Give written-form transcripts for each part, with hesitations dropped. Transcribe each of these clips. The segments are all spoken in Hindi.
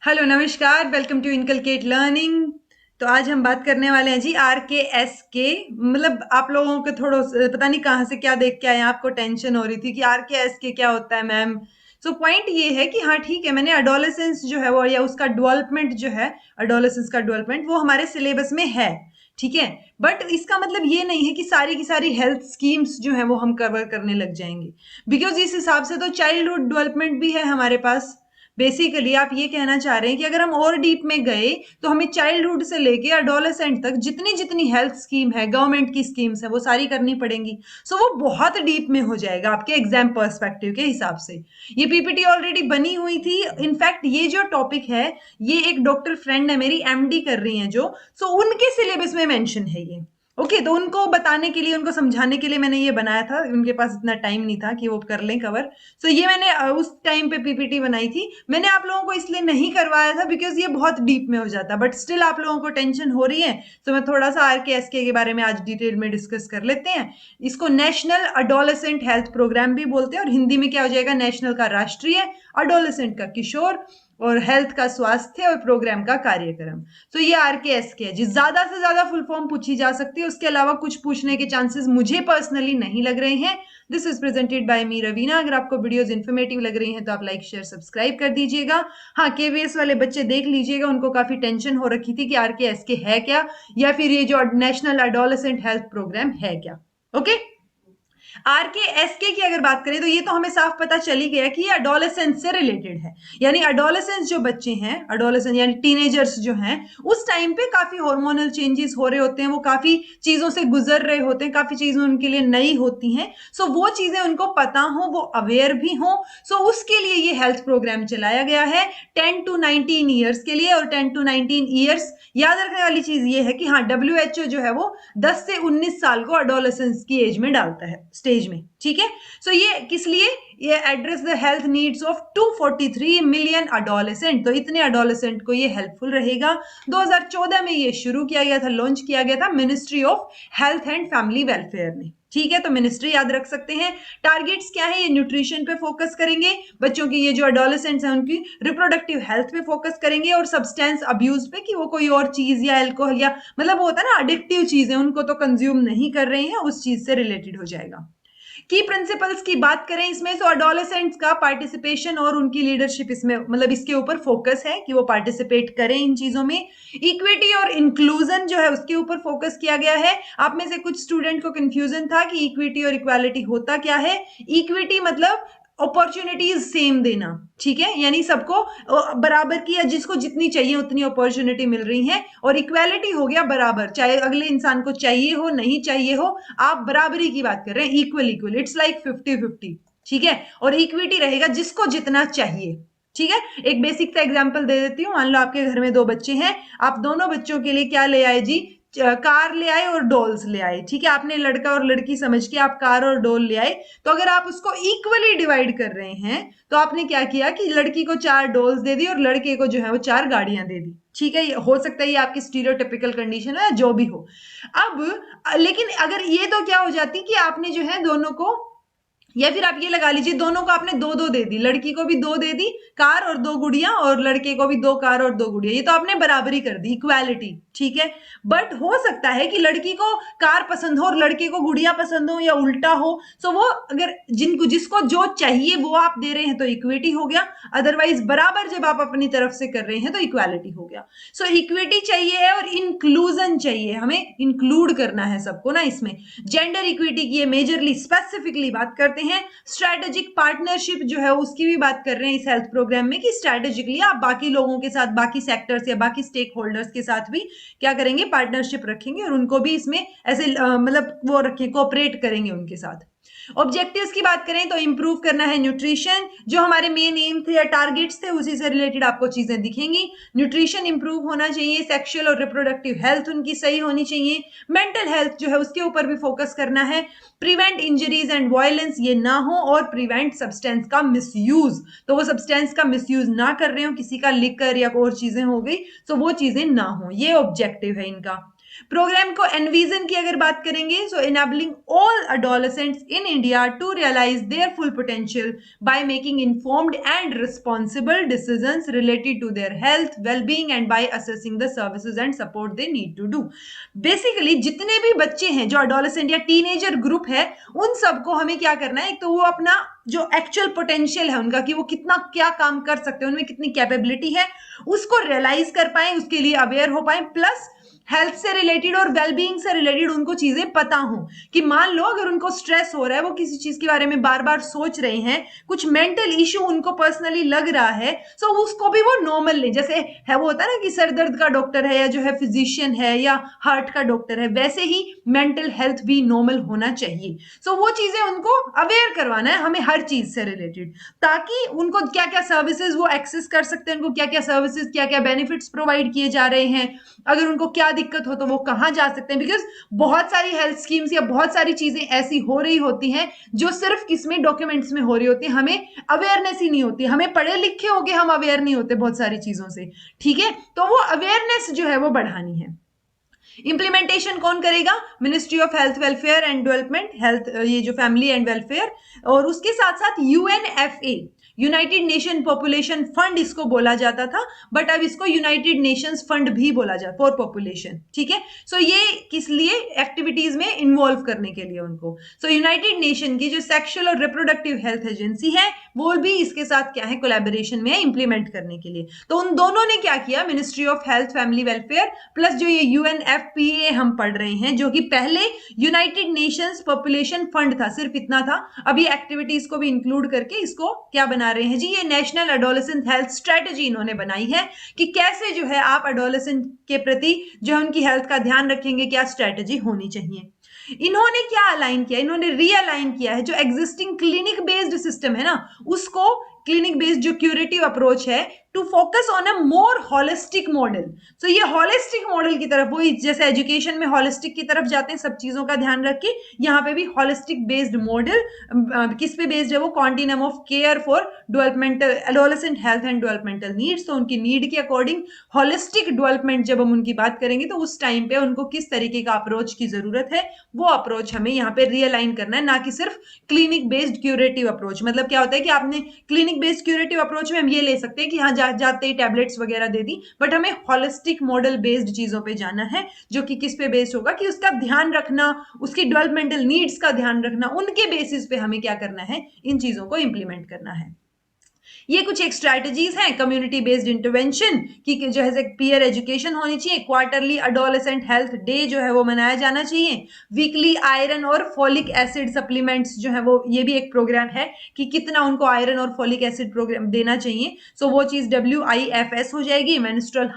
हेलो नमस्कार, वेलकम टू इनकलकेट लर्निंग। तो आज हम बात करने वाले हैं जी RKSK। मतलब आप लोगों को थोड़ा पता नहीं कहाँ से क्या देख के आए, आपको टेंशन हो रही थी कि RKSK क्या होता है मैम। सो पॉइंट ये है कि हाँ ठीक है, मैंने अडोलेसेंस जो है वो या उसका डेवलपमेंट जो है, अडोलेसेंस का डेवलपमेंट वो हमारे सिलेबस में है। ठीक है, बट इसका मतलब ये नहीं है कि सारी की सारी हेल्थ स्कीम्स जो है वो हम कवर करने लग जाएंगे, बिकॉज इस हिसाब से तो चाइल्डहुड डेवलपमेंट भी है हमारे पास। बेसिकली आप ये कहना चाह रहे हैं कि अगर हम और डीप में गए तो हमें चाइल्डहुड से लेके अडोलेसेंट तक जितनी जितनी हेल्थ स्कीम है, गवर्नमेंट की स्कीम्स है, वो सारी करनी पड़ेंगी। सो वो बहुत डीप में हो जाएगा आपके एग्जाम पर्सपेक्टिव के हिसाब से। ये पीपीटी ऑलरेडी बनी हुई थी। इनफैक्ट ये जो टॉपिक है, ये एक डॉक्टर फ्रेंड है मेरी, एमडी कर रही हैं जो, सो उनके सिलेबस में मेंशन है ये। ओके, तो उनको बताने के लिए, उनको समझाने के लिए मैंने ये बनाया था। उनके पास इतना टाइम नहीं था कि वो कर लें कवर। सो ये मैंने उस टाइम पे पीपीटी बनाई थी। मैंने आप लोगों को इसलिए नहीं करवाया था बिकॉज ये बहुत डीप में हो जाता, बट स्टिल आप लोगों को टेंशन हो रही है, तो मैं थोड़ा सा RKSK के बारे में आज डिटेल में डिस्कस कर लेते हैं। इसको नेशनल अडोलेसेंट हेल्थ प्रोग्राम भी बोलते हैं, और हिंदी में क्या हो जाएगा, नेशनल का राष्ट्रीय, अडोलेसेंट का किशोर, और हेल्थ का स्वास्थ्य और प्रोग्राम का कार्यक्रम। तो ये RKSK है जी। ज्यादा से ज्यादा फुल फॉर्म पूछी जा सकती है, उसके अलावा कुछ पूछने के चांसेस मुझे पर्सनली नहीं लग रहे हैं। दिस इज प्रेजेंटेड बाय मी रवीना। अगर आपको वीडियोस इन्फॉर्मेटिव लग रही हैं तो आप लाइक शेयर सब्सक्राइब कर दीजिएगा। हाँ, KVS वाले बच्चे देख लीजिएगा, उनको काफी टेंशन हो रखी थी कि RKSK है क्या, या फिर ये जो नेशनल एडोलेसेंट हेल्थ प्रोग्राम है क्या। ओके, RKSK की अगर बात करें तो ये तो हमें साफ पता चल ही गया कि ये अडोलेसेंस से रिलेटेड है। यानी अडोलेसेंस जो बच्चे हैं, अडोलेसेंस यानी टीनेजर्स जो हैं, उस टाइम पे काफी हार्मोनल चेंजेस हो रहे होते हैं, वो काफी चीजों से गुजर रहे होते हैं, काफी चीजें उनके लिए नई होती हैं। सो वो चीजें उनको पता हो, वो अवेयर भी हो। सो उसके लिए ये हेल्थ प्रोग्राम चलाया गया है 10 to 19 ईयर्स के लिए। और 10 to 19 ईयर्स याद रखने वाली चीज ये है कि हाँ, WHO जो है वो 10 से 19 साल को अडोलेसेंस की एज में डालता है, स्टेज में। ठीक है, सो ये किस लिए, ये address the health needs of 243 million adolescent. तो इतने अडोलेसेंट को ये हेल्पफुल रहेगा। 2014 में ये शुरू किया गया था, लॉन्च किया गया था ministry of health and family welfare ने। ठीक है, तो मिनिस्ट्री याद रख सकते हैं। टारगेट्स क्या है, ये न्यूट्रिशन पे फोकस करेंगे, बच्चों की ये जो अडोलेसेंट्स हैं उनकी रिप्रोडक्टिव हेल्थ पे फोकस करेंगे, और सब्सटेंस अब्यूज पे, कि वो कोई और चीज या अल्कोहल या मतलब वो होता है ना अडिक्टिव चीजें, उनको तो कंज्यूम नहीं कर रहे हैं, उस चीज से रिलेटेड हो जाएगा। की प्रिंसिपल्स की बात करें इसमें, तो अडोलेसेंट्स का पार्टिसिपेशन और उनकी लीडरशिप इसमें मतलब इसके ऊपर फोकस है कि वो पार्टिसिपेट करें इन चीजों में। इक्विटी और इंक्लूजन जो है उसके ऊपर फोकस किया गया है। आप में से कुछ स्टूडेंट को कंफ्यूजन था कि इक्विटी और इक्वालिटी होता क्या है। इक्विटी मतलब अपॉर्चुनिटीज सेम देना। ठीक है, यानी सबको बराबर की, या जिसको जितनी चाहिए उतनी अपॉर्चुनिटी मिल रही है। और इक्वालिटी हो गया बराबर, चाहे अगले इंसान को चाहिए हो नहीं चाहिए हो, आप बराबरी की बात कर रहे हैं, इक्वल इक्वल, इट्स लाइक 50-50। ठीक है, और इक्विटी रहेगा जिसको जितना चाहिए। ठीक है, एक बेसिक सा एग्जांपल दे देती हूँ। मान लो आपके घर में दो बच्चे हैं, आप दोनों बच्चों के लिए क्या ले आए जी, कार ले आए और डॉल्स ले आए। ठीक है, आपने लड़का और लड़की समझ के आप कार और डॉल ले आए। तो अगर आप उसको इक्वली डिवाइड कर रहे हैं, तो आपने क्या किया कि लड़की को 4 डॉल्स दे दी और लड़के को जो है वो 4 गाड़ियां दे दी। ठीक है, ये हो सकता है ये आपकी स्टीरियोटिपिकल कंडीशन है, जो भी हो। अब लेकिन अगर ये तो क्या हो जाती कि आपने जो है दोनों को, या फिर आप ये लगा लीजिए दोनों को आपने दो दो दे दी, लड़की को भी दो दे दी कार और 2 गुड़िया, और लड़के को भी 2 कार और 2 गुड़िया, ये तो आपने बराबरी कर दी, इक्वालिटी। ठीक है, बट हो सकता है कि लड़की को कार पसंद हो और लड़के को गुड़िया पसंद हो, या उल्टा हो। सो वो अगर जिनको जिसको जो चाहिए वो आप दे रहे हैं तो इक्विटी हो गया। अदरवाइज बराबर जब आप अपनी तरफ से कर रहे हैं तो इक्वालिटी हो गया। सो इक्विटी चाहिए है और इंक्लूजन चाहिए, हमें इंक्लूड करना है सबको ना इसमें। जेंडर इक्विटी की मेजरली स्पेसिफिकली बात करते हैं। स्ट्रेटेजिक पार्टनरशिप जो है उसकी भी बात कर रहे हैं इस हेल्थ प्रोग्राम में, कि स्ट्रेटेजिकली आप बाकी लोगों के साथ, बाकी सेक्टर्स या बाकी स्टेक होल्डर्स के साथ भी क्या करेंगे, पार्टनरशिप रखेंगे, और उनको भी इसमें ऐसे मतलब वो रखें, कोऑपरेट करेंगे उनके साथ। ऑब्जेक्टिव्स की बात करें तो इंप्रूव करना है न्यूट्रिशन, जो हमारे मेन एम थे या टारगेट्स थे उसी से रिलेटेड आपको चीजें दिखेंगी। न्यूट्रिशन इंप्रूव होना चाहिए, सेक्सुअल और रिप्रोडक्टिव हेल्थ उनकी सही होनी चाहिए, मेंटल हेल्थ जो है उसके ऊपर भी फोकस करना है, प्रिवेंट इंजरीज एंड वायलेंस ये ना हो, और प्रिवेंट सब्सटेंस का मिसयूज, तो वो सब्सटेंस का मिसयूज ना कर रहे हो, किसी का लिकर या और चीजें हो गई, तो वो चीजें ना हो, ये ऑब्जेक्टिव है इनका। प्रोग्राम को एनविजन की अगर बात करेंगे, so enabling all adolescents in India to realise their full potential by making informed and responsible decisions related to their health, wellbeing and by accessing the services and support they need to do. Basically जितने भी बच्चे हैं जो अडोलेसेंट या टीनेजर ग्रुप है, उन सबको हमें क्या करना है, एक तो वो अपना जो एक्चुअल पोटेंशियल है उनका, कि वो कितना क्या काम कर सकते हैं, उनमें कितनी कैपेबिलिटी है, उसको रियलाइज कर पाए, उसके लिए अवेयर हो पाए, प्लस हेल्थ से रिलेटेड और वेलबींग से रिलेटेड उनको चीजें पता हो, कि मान लो अगर उनको स्ट्रेस हो रहा है, वो किसी चीज के बारे में बार बार सोच रहे हैं, कुछ मेंटल इश्यू उनको पर्सनली लग रहा है, सो उसको भी वो नॉर्मल ले, जैसे है वो होता है ना कि सर दर्द का डॉक्टर है या जो है फिजिशियन है या हार्ट का डॉक्टर है, वैसे ही मेंटल हेल्थ भी नॉर्मल होना चाहिए। सो वो चीजें उनको अवेयर करवाना है हमें हर चीज से रिलेटेड, ताकि उनको क्या क्या सर्विसेज वो एक्सेस कर सकते हैं, उनको क्या क्या सर्विसेज क्या क्या बेनिफिट्स प्रोवाइड किए जा रहे हैं, अगर उनको क्या दिक्कत हो तो वो कहाँ जा सकते हैं, बिकॉज बहुत सारी हेल्थ स्कीम्स या बहुत सारी चीजें ऐसी हो रही होती हैं जो सिर्फ किसमें, डॉक्यूमेंट्स में हो रही होती है, हमें अवेयरनेस ही नहीं होती, हमें पढ़े लिखे होके हम अवेयर नहीं होते बहुत सारी चीजों से, ठीक है। तो वो अवेयरनेस जो है वो बढ़ानी है। इंप्लीमेंटेशन कौन करेगा, ministry of health welfare and development, health ये जो फैमिली एंड वेलफेयर, और उसके साथ साथ यूएनएफए, यूनाइटेड नेशन पॉपुलेशन फंड इसको बोला जाता था, बट अब इसको यूनाइटेड नेशंस फंड भी बोला जाता फॉर पॉपुलेशन, ठीक है। सो ये किस लिए, एक्टिविटीज में इन्वॉल्व करने के लिए उनको। सो यूनाइटेड नेशन की जो सेक्सुअल और रिप्रोडक्टिव हेल्थ एजेंसी है, वो भी इसके साथ क्या है, कोलैबोरेशन में इंप्लीमेंट करने के लिए। तो उन दोनों ने क्या किया, ministry of health family welfare plus जो ये यूएनएफपीए हम पढ़ रहे हैं, जो कि पहले यूनाइटेड नेशंस पॉपुलेशन फंड था, सिर्फ इतना था, अभी एक्टिविटीज को भी इंक्लूड करके इसको क्या बना रहे हैं जी, ये नेशनल एडोलेसेंट हेल्थ स्ट्रेटेजी इन्होंने बनाई है, कि कैसे जो है आप एडोलेसेंट के प्रति जो है उनकी हेल्थ का ध्यान रखेंगे, क्या स्ट्रेटेजी होनी चाहिए। इन्होंने क्या अलाइन किया, इन्होंने रीअलाइन किया है जो एग्जिस्टिंग क्लिनिक बेस्ड सिस्टम है ना, उसको क्लिनिक बेस्ड जो क्यूरेटिव अप्रोच है, to focus on a more holistic model. So ये हॉलिस्टिक मॉडल की तरफ, वही जैसे एजुकेशन में हॉलिस्टिक की तरफ जाते हैं, सब चीजों का ध्यान रख के, यहाँ पे भी हॉलिस्टिक बेस्ड मॉडल किस पे बेस्ड है, वो continuum of care for developmental adolescent health and developmental needs. तो उनकी नीड के अकॉर्डिंग हॉलिस्टिक डेवलपमेंट जब हम उनकी बात करेंगे, तो उस टाइम पे उनको किस तरीके का अप्रोच की जरूरत है, वो अप्रोच हमें यहाँ पे रियलाइन करना है, ना कि सिर्फ क्लिनिक बेस्ड क्यूरेटिव अप्रोच। मतलब क्या होता है कि आपने क्लिनिक बेस्ड क्यूरेटिव अप्रोच में हम ये ले सकते हैं कि हाँ जाते ही टैबलेट्स वगैरह दे दी, बट हमें हॉलिस्टिक मॉडल बेस्ड चीजों पे जाना है, जो कि किस पे बेस्ड होगा, कि उसका ध्यान रखना, उसकी डेवलपमेंटल नीड्स का ध्यान रखना, उनके बेसिस पे हमें क्या करना है, इन चीजों को इंप्लीमेंट करना है। ये कुछ एक स्ट्रैटेजीज हैं कम्युनिटी बेस्ड इंटरवेंशन की, जो है पीयर एजुकेशन होनी चाहिए, क्वार्टरली अडोलेसेंट हेल्थ डे जो है वो मनाया जाना चाहिए, वीकली आयरन और फोलिक एसिड सप्लीमेंट्स जो है वो, ये भी एक प्रोग्राम है कि कितना उनको आयरन और फोलिक एसिड प्रोग्राम देना चाहिए। सो वो चीज WIFS हो जाएगी, मेंस्ट्रुअल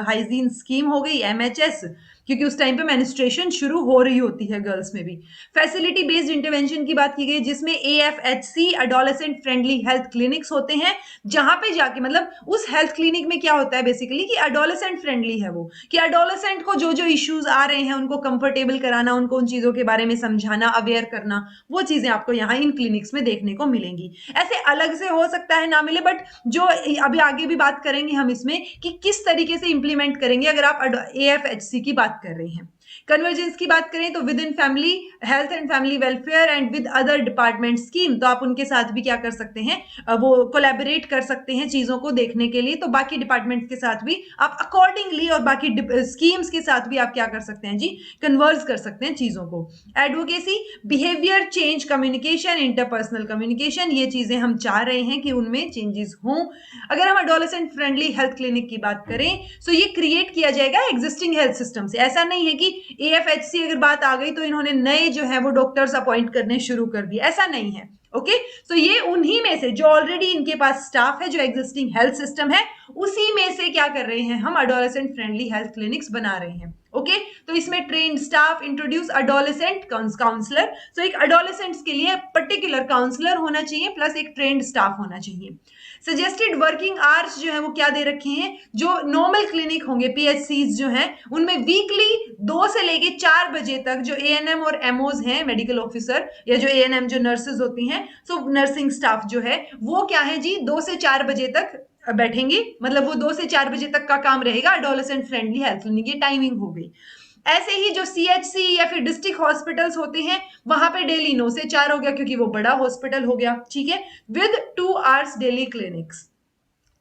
हाइजीन स्कीम हो गई, MHS, क्योंकि उस टाइम पे मेनिस्ट्रेशन शुरू हो रही होती है गर्ल्स में भी। फैसिलिटी बेस्ड इंटरवेंशन की बात की गई, जिसमें AFHC adolescent friendly health clinics होते हैं, जहां पे जाके, मतलब उस हेल्थ क्लिनिक में क्या होता है बेसिकली, कि एडोलेसेंट फ्रेंडली है वो, कि एडोलेसेंट को जो जो इश्यूज आ रहे हैं उनको कंफर्टेबल कराना, उनको उन चीजों के बारे में समझाना, अवेयर करना, वो चीजें आपको यहाँ इन क्लिनिक्स में देखने को मिलेंगी। ऐसे अलग से हो सकता है ना मिले, बट जो अभी आगे भी बात करेंगे हम इसमें कि किस तरीके से इंप्लीमेंट करेंगे, अगर आप AFHC की बात कर रहे हैं। कन्वर्जेंस की बात करें तो with in family health and family welfare and with other department scheme, तो आप उनके साथ भी क्या कर सकते हैं, वो कोलैबोरेट कर सकते हैं चीजों को देखने के लिए, तो बाकी डिपार्टमेंट के साथ भी आप अकॉर्डिंगली, और बाकी स्कीम्स के साथ भी आप क्या कर सकते हैं जी, कन्वर्स कर सकते हैं चीजों को। Advocacy, behaviour change, communication, interpersonal communication, ये चीजें हम चाह रहे हैं कि उनमें चेंजेस हों। अगर हम एडोलेसेंट फ्रेंडली हेल्थ क्लिनिक की बात करें, तो ये क्रिएट किया जाएगा एग्जिस्टिंग हेल्थ सिस्टम से। ऐसा नहीं है कि AFHC अगर बात आ गई तो इन्होंने नए जो है वो डॉक्टर्स अपॉइंट करने शुरू कर दिए, ऐसा नहीं है। ओके, तो ये उन्हीं में से जो ऑलरेडी इनके पास स्टाफ है, जो एग्जिस्टिंग हेल्थ सिस्टम है, उसी में से क्या कर रहे हैं, हम एडोलेसेंट फ्रेंडली हेल्थ क्लिनिक्स बना रहे हैं। ओके, तो इसमें trained staff, introduce adolescent counsellor, तो एक एडोलेसेंट्स के लिए पर्टिकुलर काउंसलर होना चाहिए, प्लस एक ट्रेन्ड स्टाफ होना चाहिए। सजेस्टेड वर्किंग आवर्स जो है वो क्या दे रखे हैं, जो नॉर्मल क्लिनिक होंगे, PHCs जो हैं, उनमें वीकली 2 से लेके 4 बजे तक जो ANM और MOs हैं, मेडिकल ऑफिसर, या जो ANM जो नर्सेज होती हैं, सो नर्सिंग स्टाफ जो है वो क्या है जी, 2 से 4 बजे तक बैठेंगे, मतलब वो 2 से 4 बजे तक का काम रहेगा एडोलेसेंट फ्रेंडली हेल्थ क्लिनिक, ये टाइमिंग हो गई। ऐसे ही जो सीएचसी या फिर डिस्ट्रिक्ट हॉस्पिटल्स होते हैं वहां पे डेली 9 से 4 हो गया क्योंकि वो बड़ा हॉस्पिटल हो गया, ठीक है, विद 2 आवर्स डेली क्लिनिक्स।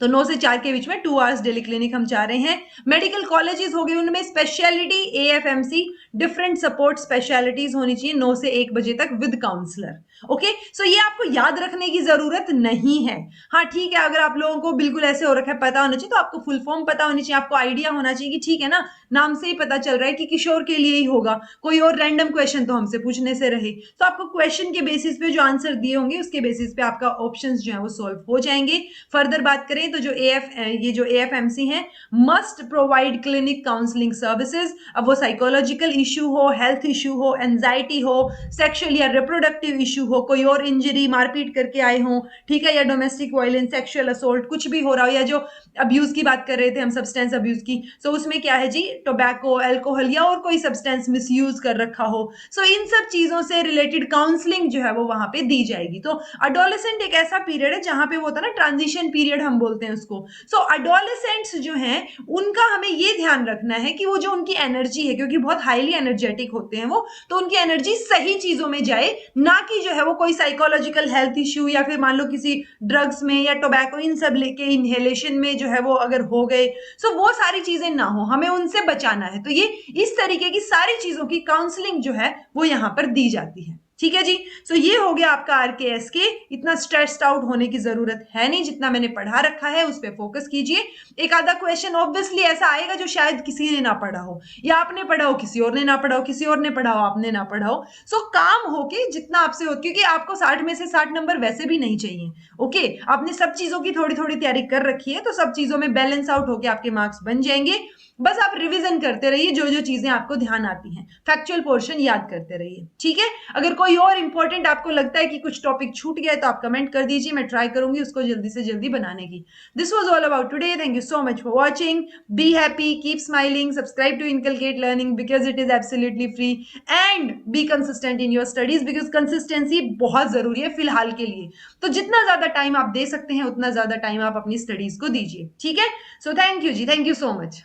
तो 9 से 4 के बीच में 2 आवर्स डेली क्लिनिक हम चाह रहे हैं। मेडिकल कॉलेजेस हो गए, उनमें speciality AFMC different support specialities होनी चाहिए 9 से 1 बजे तक विद काउंसलर। ओके, सो ये आपको याद रखने की जरूरत नहीं है। हाँ ठीक है, अगर आप लोगों को बिल्कुल ऐसे हो रखा है पता होना चाहिए तो आपको फुल फॉर्म पता होनी चाहिए, आपको आइडिया होना चाहिए कि ठीक है ना, नाम से ही पता चल रहा है कि किशोर के लिए ही होगा, कोई और रैंडम क्वेश्चन तो हमसे पूछने से रहे। तो आपको क्वेश्चन के बेसिस पे जो आंसर दिए होंगे उसके बेसिस पे आपका ऑप्शंस जो है वो सॉल्व हो जाएंगे। फर्दर बात करें तो जो ये जो एएफएमसी है must provide clinic counselling services. अब वो साइकोलॉजिकल इशू हो, हेल्थ इशू हो, एंजाइटी हो, सेक्सुअल या रिप्रोडक्टिव इशू हो, कोई और इंजरी, मारपीट करके आए हो, ठीक है, या डोमेस्टिक वायलेंस, सेक्सुअल असोल्ट कुछ भी हो रहा हो, या जो अब्यूज की बात कर रहे थे हम, सब्सटेंस अब्यूज की, सो उसमें क्या है जी, टोबैको, अल्कोहल या और कोई सब्सटेंस मिसयूज कर रखा हो, सो इन सब चीजों से रिलेटेड काउंसलिंग जो है वो वहां पे दी जाएगी। तो अडोलेसेंट एक ऐसा पीरियड है जहां पे वो होता है ना, ट्रांजिशन पीरियड हम बोलते हैं उसको। सो अडोलेसेंट्स जो हैं उनका हमें ये ध्यान रखना है कि वो जो उनकी एनर्जी है, क्योंकि बहुत हाईली एनर्जेटिक होते हैं वो, तो उनकी एनर्जी सही चीजों में जाए, ना कि जो है वो कोई साइकोलॉजिकल हेल्थ इश्यू या फिर मान लो किसी ड्रग्स में या टोबैको इन सब लेके इनहेलेशन में जो है वो अगर हो गए, सो वो सारी चीजें ना हो, हमें उनसे बचाना है। तो ये इस तरीके की सारी चीजों की काउंसलिंग जो है वो यहां पर दी जाती है, ठीक है जी। सो ये हो गया आपका आरकेएस के। इतना स्ट्रेस्ड आउट होने की जरूरत है नहीं, जितना मैंने पढ़ा रखा है उस पर फोकस कीजिए। एक आधा क्वेश्चन ऑब्वियसली ऐसा आएगा जो शायद किसी ने ना पढ़ा हो, या आपने पढ़ा हो किसी और ने ना पढ़ा हो, किसी और ने पढ़ा हो आपने ना पढ़ा हो। सो काम होके जितना आपसे हो, क्योंकि आपको 60 में से 60 नंबर वैसे भी नहीं चाहिए। ओके, आपने सब चीजों की थोड़ी थोड़ी तैयारी कर रखी है, तो सब चीजों में बैलेंस आउट होके आपके मार्क्स बन जाएंगे। बस आप रिवीजन करते रहिए, जो जो चीजें आपको ध्यान आती हैं, फैक्चुअल पोर्शन याद करते रहिए, ठीक है। अगर कोई और इंपॉर्टेंट आपको लगता है कि कुछ टॉपिक छूट गया है तो आप कमेंट कर दीजिए, मैं ट्राई करूंगी उसको जल्दी से जल्दी बनाने की। This was all about today, thank you so much for watching, be happy, keep smiling, subscribe to Inculcate Learning because it is absolutely free, and be consistent in your studies because consistency बहुत जरूरी है फिलहाल के लिए। तो जितना ज्यादा टाइम आप दे सकते हैं उतना ज्यादा टाइम आप अपनी स्टडीज को दीजिए, ठीक है। सो थैंक यू जी, थैंक यू सो मच।